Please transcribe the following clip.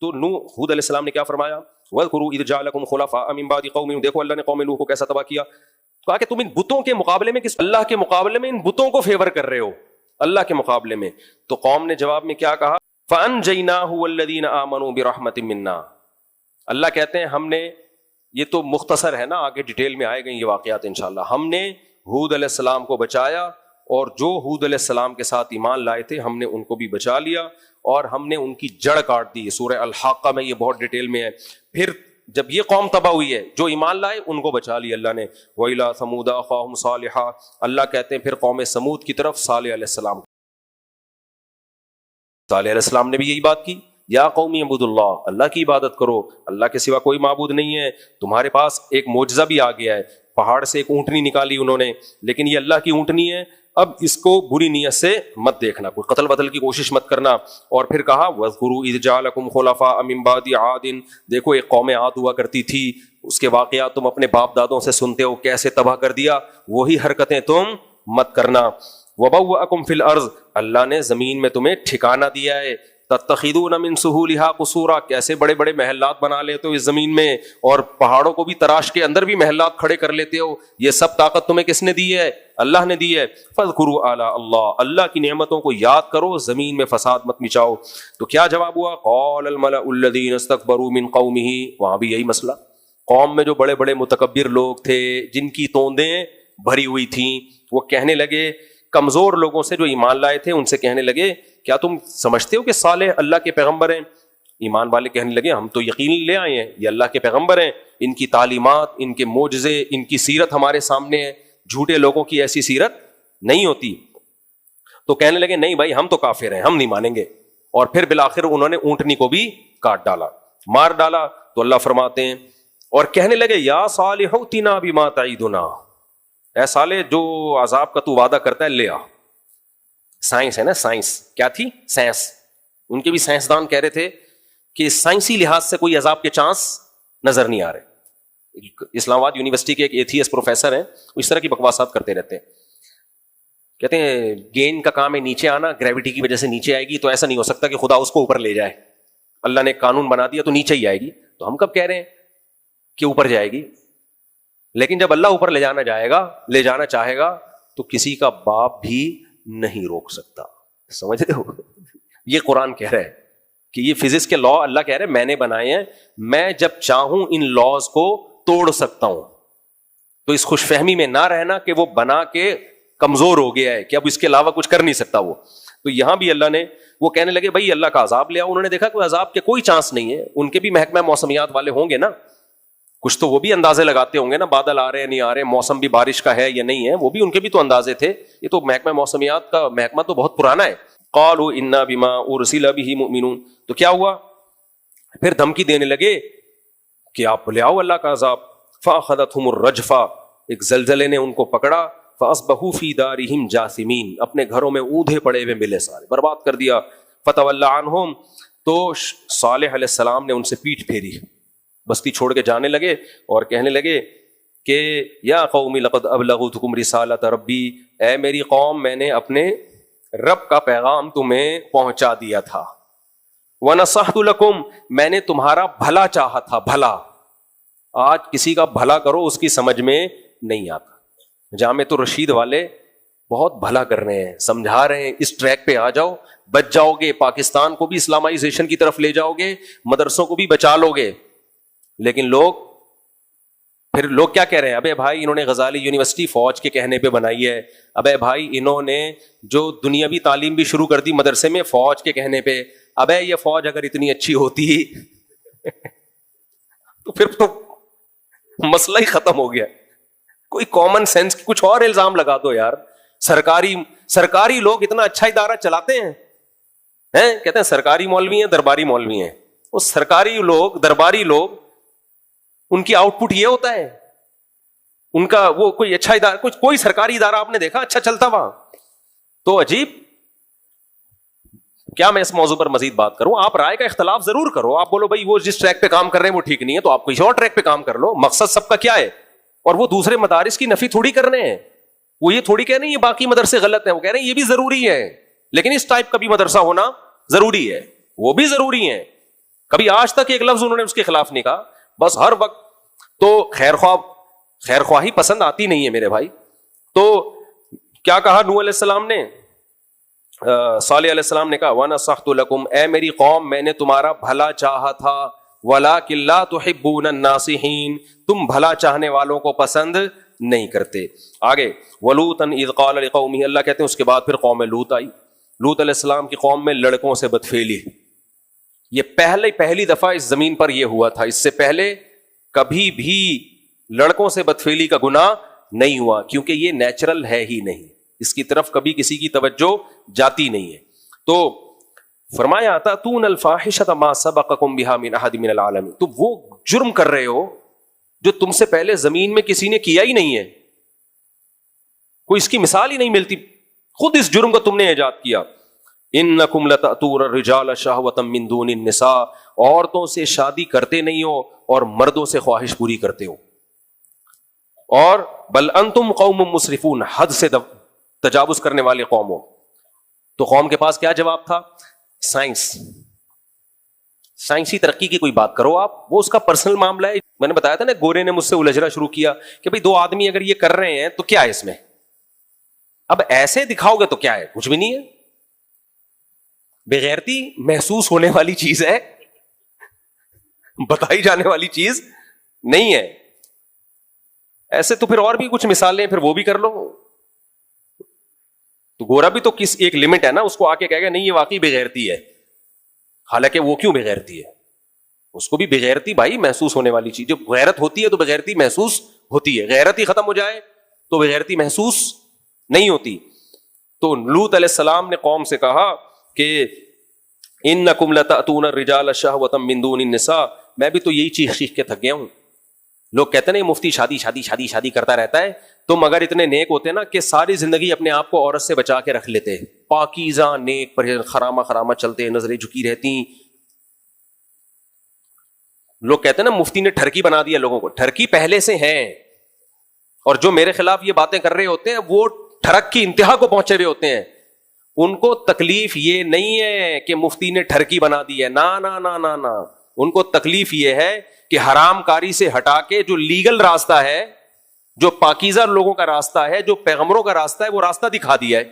تو ہود علیہ السلام نے کیا فرمایا؟ وَاذْكُرُوا إِذْ جَعَلَكُمْ خُلَفَاءَ مِن بَعْدِ قَوْمِ نوح، دیکھو اللہ نے قوم نوح کو کیسا تباہ کیا. کہا کہ تم ان بتوں کے مقابلے میں اللہ کے مقابلے میں ان بتوں کو فیور کر رہے ہو اللہ کے مقابلے میں. تو قوم نے جواب میں کیا کہا؟ فَأَنْجَيْنَاهُ وَالَّذِينَ آمَنُوا بِرَحْمَةٍ مِنَّا. اللہ کہتے ہیں ہم نے، یہ تو مختصر ہے نا، آگے ڈیٹیل میں آئے گئے یہ واقعات انشاءاللہ. ہم نے ہود علیہ السلام کو بچایا، اور جو ہود علیہ السلام کے ساتھ ایمان لائے تھے ہم نے ان کو بھی بچا لیا، اور ہم نے ان کی جڑ کاٹ دی. سورہ الحاقہ میں یہ بہت ڈیٹیل میں ہے. پھر جب یہ قوم تباہ ہوئی ہے، جو ایمان لائے ان کو بچا لیا اللہ نے. وَإِلَىٰ ثَمُودَ أَخَاهُمْ صَالِحًا. اللہ کہتے ہیں پھر قوم سمود کی طرف صالح علیہ السلام، صالح علیہ السلام نے بھی یہی بات کی. یا قوم اعبدوا اللہ، اللہ کی عبادت کرو، اللہ کے سوا کوئی معبود نہیں ہے. تمہارے پاس ایک معجزہ بھی آ گیا ہے، پہاڑ سے ایک اونٹنی نکالی انہوں نے، لیکن یہ اللہ کی اونٹنی ہے، اب اس کو بری نیت سے مت دیکھنا، کوئی قتل بدل کی کوشش مت کرنا. اور پھر کہا وَاذْكُرُوا إِذْ جَعَلَكُمْ خُلَفَاءَ مِن بَعْدِ عَادٍ. دیکھو ایک قوم عاد ہوا کرتی تھی، اس کے واقعات تم اپنے باپ دادوں سے سنتے ہو، کیسے تباہ کر دیا، وہی حرکتیں تم مت کرنا. وَبَوَّأَكُمْ فِي الْأَرْضِ. اللہ نے زمین میں تمہیں ٹھکانہ دیا ہے. تتخذون من سہولها قصورا. کیسے بڑے بڑے محلات بنا لیتے ہو اس زمین میں، اور پہاڑوں کو بھی تراش کے اندر بھی محلات کھڑے کر لیتے ہو. یہ سب طاقت تمہیں کس نے دی ہے؟ اللہ نے دی ہے. فاذکروا آلاء اللہ. اللہ کی نعمتوں کو یاد کرو، زمین میں فساد مت مچاؤ. تو کیا جواب ہوا؟ قال الملأ الذین استکبروا من قومہ. وہاں بھی یہی مسئلہ، قوم میں جو بڑے بڑے متکبر لوگ تھے، جن کی توندیں بھری ہوئی تھیں، وہ کہنے لگے، کمزور لوگوں سے جو ایمان لائے تھے ان سے کہنے لگے، کیا تم سمجھتے ہو کہ صالح اللہ کے پیغمبر ہیں؟ ایمان والے کہنے لگے، ہم تو یقین لے آئے ہیں یہ اللہ کے پیغمبر ہیں، ان کی تعلیمات، ان کے معجزے، ان کی سیرت ہمارے سامنے ہے، جھوٹے لوگوں کی ایسی سیرت نہیں ہوتی. تو کہنے لگے نہیں بھائی ہم تو کافر ہیں، ہم نہیں مانیں گے. اور پھر بالآخر انہوں نے اونٹنی کو بھی کاٹ ڈالا، مار ڈالا. تو اللہ فرماتے ہیں اور کہنے لگے یا صالح ائتنا بما تعیدنا. اے صالح جو عذاب کا تو وعدہ کرتا ہے لے آ. سائنس ہے نا، سائنس کیا تھی؟ سائنس. ان کے بھی سائنسدان کہہ رہے تھے کہ سائنسی لحاظ سے کوئی عذاب کے چانس نظر نہیں آ رہے. اسلام آباد یونیورسٹی کے ایک ایتھیسٹ پروفیسر ہیں، وہ اس طرح کی بکواسات کرتے رہتے ہیں. کہتے ہیں گیند کا کام ہے نیچے آنا، گریوٹی کی وجہ سے نیچے آئے گی، تو ایسا نہیں ہو سکتا کہ خدا اس کو اوپر لے جائے. اللہ نے قانون بنا دیا تو نیچے ہی آئے گی. تو ہم کب کہہ رہے ہیں کہ اوپر جائے گی؟ لیکن جب اللہ اوپر لے جانا چاہے گا تو کسی کا باپ بھی نہیں روک سکتا. سمجھ رہے ہو؟ یہ قرآن کہہ رہا ہے کہ یہ فزکس کے لا اللہ کہہ رہے ہیں میں نے بنائے ہیں، میں جب چاہوں ان لاز کو توڑ سکتا ہوں. تو اس خوش فہمی میں نہ رہنا کہ وہ بنا کے کمزور ہو گیا ہے کہ اب اس کے علاوہ کچھ کر نہیں سکتا وہ. تو یہاں بھی اللہ نے، وہ کہنے لگے بھائی اللہ کا عذاب لے آؤ. انہوں نے دیکھا کوئی عذاب کے کوئی چانس نہیں ہے. ان کے بھی محکمہ موسمیات والے ہوں گے نا، کچھ تو وہ بھی اندازے لگاتے ہوں گے نا، بادل آ رہے ہیں نہیں آ رہے، موسم بھی بارش کا ہے یا نہیں ہے، وہ بھی ان کے بھی تو اندازے تھے. یہ تو محکمہ موسمیات کا محکمہ تو بہت پرانا ہے. قالوا انا بما ارسل به مؤمنون. تو کیا ہوا؟ پھر دھمکی دینے لگے کہ آپ لے آؤ اللہ کا عذاب. فاخذتهم الرجفہ. ایک زلزلے نے ان کو پکڑا. فاصبحوا فی دارہم جاثمین. اپنے گھروں میں اودھے پڑے ہوئے ملے، سارے برباد کر دیا. فتولی عنہم. تو صالح علیہ السلام نے ان سے پیٹھ پھیری، بستی چھوڑ کے جانے لگے اور کہنے لگے کہ یا قوم لقد ابلغتکم رسالۃ ربی. اے میری قوم میں نے اپنے رب کا پیغام تمہیں پہنچا دیا تھا. ونصحت لکم. میں نے تمہارا بھلا چاہا تھا. بھلا، آج کسی کا بھلا کرو اس کی سمجھ میں نہیں آتا. جامعۃ الرشید والے بہت بھلا کر رہے ہیں، سمجھا رہے ہیں اس ٹریک پہ آ جاؤ، بچ جاؤ گے، پاکستان کو بھی اسلامائزیشن کی طرف لے جاؤ گے، مدرسوں کو بھی بچا لو گے. لیکن لوگ کیا کہہ رہے ہیں؟ ابے بھائی انہوں نے غزالی یونیورسٹی فوج کے کہنے پہ بنائی ہے. ابے بھائی انہوں نے جو دنیاوی تعلیم بھی شروع کر دی مدرسے میں فوج کے کہنے پہ. ابے یہ فوج اگر اتنی اچھی ہوتی تو پھر تو مسئلہ ہی ختم ہو گیا. کوئی کامن سینس کی کچھ اور الزام لگا دو یار. سرکاری لوگ اتنا اچھا ادارہ چلاتے ہیں، کہتے ہیں سرکاری مولوی ہیں درباری مولوی ہیں. وہ سرکاری لوگ درباری لوگ ان کی آؤٹ پٹ یہ ہوتا ہے ان کا، وہ کوئی اچھا ادارہ، کوئی سرکاری ادارہ آپ نے دیکھا اچھا چلتا وہاں؟ تو عجیب. کیا میں اس موضوع پر مزید بات کروں؟ آپ رائے کا اختلاف ضرور کرو. آپ بولو بھائی وہ جس ٹریک پہ کام کر رہے ہیں وہ ٹھیک نہیں ہے، تو آپ کسی اور ٹریک پہ کام کر لو. مقصد سب کا کیا ہے؟ اور وہ دوسرے مدارس کی نفی تھوڑی کر رہے ہیں. وہ یہ تھوڑی کہہ رہے ہیں یہ باقی مدرسے غلط ہیں، وہ کہہ رہے ہیں یہ بھی ضروری ہے، لیکن اس ٹائپ کا بھی مدرسہ ہونا ضروری ہے، وہ بھی ضروری ہے. کبھی آج تک ایک لفظ انہوں نے اس کے خلاف نہیں کہا. بس ہر وقت تو خیر خواہی پسند آتی نہیں ہے میرے بھائی. تو کیا کہا نوح علیہ السلام نے, صالح علیہ السلام نے کہا وَنَصَحْتُ لَكُمْ, اے میری قوم میں نے تمہارا بھلا چاہا تھا, وَلَٰكِن لَا تُحِبُّونَ النَّاصِحِينَ, تم بھلا چاہنے والوں کو پسند نہیں کرتے. آگے وَلُوطًا إِذْ قَالَ لِقَوْمِهِ, اللہ کہتے ہیں اس کے بعد پھر قوم لوط آئی. لوط علیہ السلام کی قوم میں لڑکوں سے بدفعلی, یہ پہلی دفعہ اس زمین پر یہ ہوا تھا. اس سے پہلے کبھی بھی لڑکوں سے بدفعلی کا گناہ نہیں ہوا, کیونکہ یہ نیچرل ہے ہی نہیں, اس کی طرف کبھی کسی کی توجہ جاتی نہیں ہے. تو فرمایا تاتون الفاحشۃ ما سبقکم بها من احد من العالمین, تو وہ جرم کر رہے ہو جو تم سے پہلے زمین میں کسی نے کیا ہی نہیں ہے, کوئی اس کی مثال ہی نہیں ملتی, خود اس جرم کو تم نے ایجاد کیا. انکم لتأتون الرجال شہوۃ من دون النساء, عورتوں سے شادی کرتے نہیں ہو اور مردوں سے خواہش پوری کرتے ہو. اور بل انتم قوم مسرفون, حد سے تجاوز کرنے والے قوم ہو. تو قوم کے پاس کیا جواب تھا؟ سائنسی ترقی کی کوئی بات کرو آپ, وہ اس کا پرسنل معاملہ ہے. میں نے بتایا تھا نا, گورے نے مجھ سے الجھنا شروع کیا کہ بھئی دو آدمی اگر یہ کر رہے ہیں تو کیا ہے اس میں, اب ایسے دکھاؤ گے تو کیا ہے, کچھ بھی نہیں ہے. بغیرتی محسوس ہونے والی چیز ہے, بتائی جانے والی چیز نہیں ہے. ایسے تو پھر اور بھی کچھ مثالیں پھر وہ بھی کر لو. تو گورا بھی تو کس ایک لمٹ ہے نا, اس کو آ کے کہے گا نہیں یہ واقعی بغیرتی ہے, حالانکہ وہ کیوں بغیرتی ہے, اس کو بھی بغیرتی بھائی محسوس ہونے والی چیز, جب غیرت ہوتی ہے تو بغیرتی محسوس ہوتی ہے, غیرت ہی ختم ہو جائے تو بغیرتی محسوس نہیں ہوتی. تو لوط علیہ السلام نے قوم سے کہا کہ انکم لتأتون الرجال شہوۃ من دون النساء, میں بھی تو یہی چیخ چیخ کے تھک گیا ہوں. لوگ کہتے ہیں نا مفتی شادی شادی شادی شادی کرتا رہتا ہے, تم اگر اتنے نیک ہوتے نا کہ ساری زندگی اپنے آپ کو عورت سے بچا کے رکھ لیتے, پاکیزہ نیک پر خرامہ چلتے, نظریں جھکی رہتی. لوگ کہتے ہیں نا مفتی نے ٹھرکی بنا دیا لوگوں کو, ٹھرکی پہلے سے ہیں, اور جو میرے خلاف یہ باتیں کر رہے ہوتے ہیں وہ ٹھرک کی انتہا کو پہنچے ہوئے ہوتے ہیں. ان کو تکلیف یہ نہیں ہے کہ مفتی نے ٹھرکی بنا دی ہے, نا نا نا نا نا, ان کو تکلیف یہ ہے کہ حرام کاری سے ہٹا کے جو لیگل راستہ ہے, جو پاکیزہ لوگوں کا راستہ ہے, جو پیغمبروں کا راستہ ہے, وہ راستہ دکھا دیا ہے.